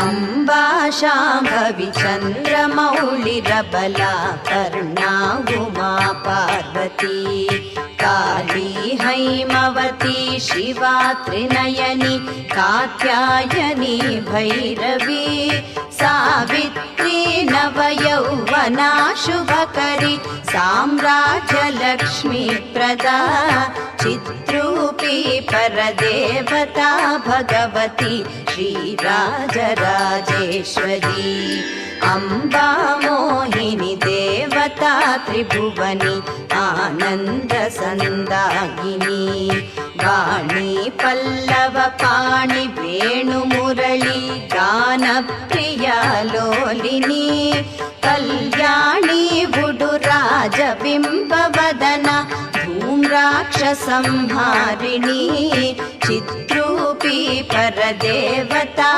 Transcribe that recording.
अम्बा शाम्भवी चन्द्रमौळिरबला कर्णा उमा पार्वती काली हैमवती शिवा त्रिनयनी कात्यायनी भैरवी सावित्री नवयौवना शुभकरी साम्राज्यलक्ष्मी प्रदा चिद्रूपी परदेवता भगवती श्रीराजराजेश्वरी अम्बा मोहिनी देवता त्रिभुवनी आनन्दसन्दायिनी वाणी पल्लव पाणि वेणुमुरळी गानप्रिया लोलिनी कल्याणी वुडुराजबिम्बवदना धूम्राक्षसंहारिणी चिद्रूपी परदेवता